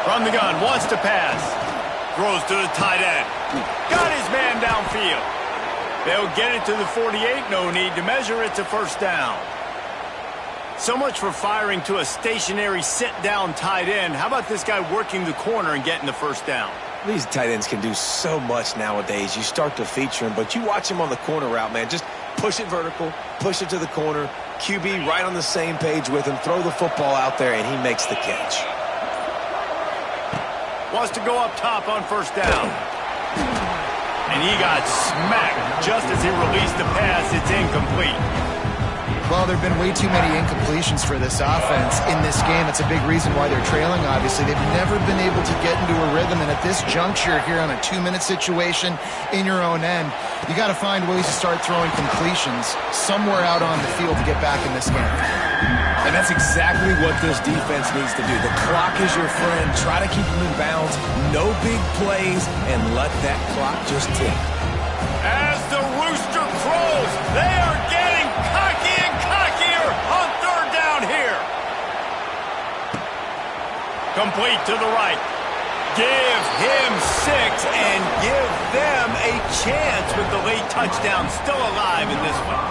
Speaker 1: From the gun, wants to pass. Throws to the tight end. Got his man downfield. They'll get it to the 48. No need to measure. It's a first down. So much for firing to a stationary sit-down tight end. How about this guy working the corner and getting the first down?
Speaker 2: These tight ends can do so much nowadays. You start to feature him, but you watch him on the corner route, man. Just push it vertical, push it to the corner, QB right on the same page with him, throw the football out there, and he makes the catch.
Speaker 1: Wants to go up top on first down. And he got smacked just as he released the pass. It's incomplete.
Speaker 3: Well, there have been way too many incompletions for this offense in this game. It's a big reason why they're trailing, obviously. They've never been able to get into a rhythm, and at this juncture here on a 2-minute situation in your own end, you got to find ways to start throwing completions somewhere out on the field to get back in this game.
Speaker 2: And that's exactly what this defense needs to do. The clock is your friend. Try to keep them in bounds. No big plays, and let that clock just tick.
Speaker 1: As the rooster crows, they are getting cocky and cockier on third down here. Complete to the right. Give him 6 and give them a chance with the late touchdown still alive in this one.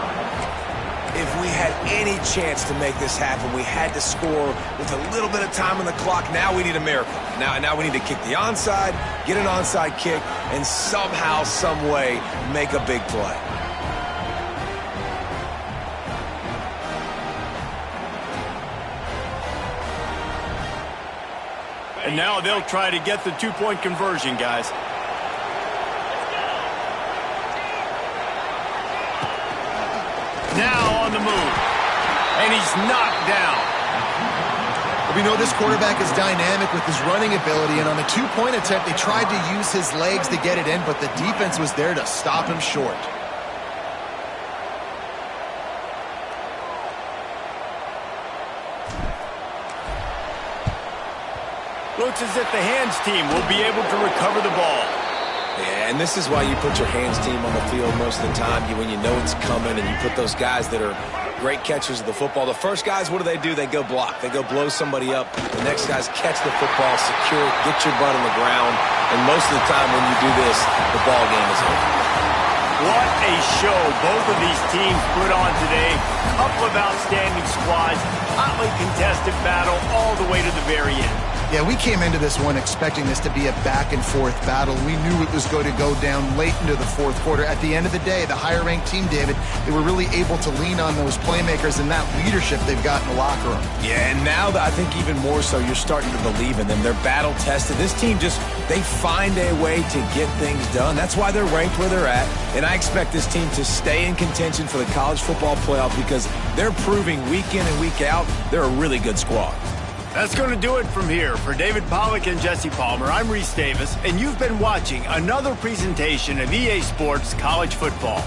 Speaker 2: If we had any chance to make this happen, we had to score with a little bit of time on the clock. Now we need a miracle. Now we need to kick the onside, get an onside kick, and somehow, some way, make a big play.
Speaker 1: And now they'll try to get the 2-point conversion, guys. Now on the move. And he's knocked down.
Speaker 3: We know this quarterback is dynamic with his running ability, and on the 2-point attempt, they tried to use his legs to get it in, but the defense was there to stop him short.
Speaker 1: Looks as if the hands team will be able to recover the ball.
Speaker 2: Yeah, and this is why you put your hands team on the field most of the time. When you know it's coming, and you put those guys that are great catchers of the football. The first guys, what do? They go block. They go blow somebody up. The next guys catch the football, secure it, get your butt on the ground. And most of the time when you do this, the ball game is over.
Speaker 1: What a show both of these teams put on today. Couple of outstanding squads, hotly contested battle all the way to the very end.
Speaker 3: Yeah, we came into this one expecting this to be a back-and-forth battle. We knew it was going to go down late into the fourth quarter. At the end of the day, the higher-ranked team, David, they were really able to lean on those playmakers and that leadership they've got in the locker room.
Speaker 2: Yeah, and now I think even more so, you're starting to believe in them. They're battle-tested. This team they find a way to get things done. That's why they're ranked where they're at. And I expect this team to stay in contention for the college football playoff because they're proving week in and week out they're a really good squad.
Speaker 1: That's going to do it from here. For David Pollack and Jesse Palmer, I'm Reese Davis, and you've been watching another presentation of EA Sports College Football.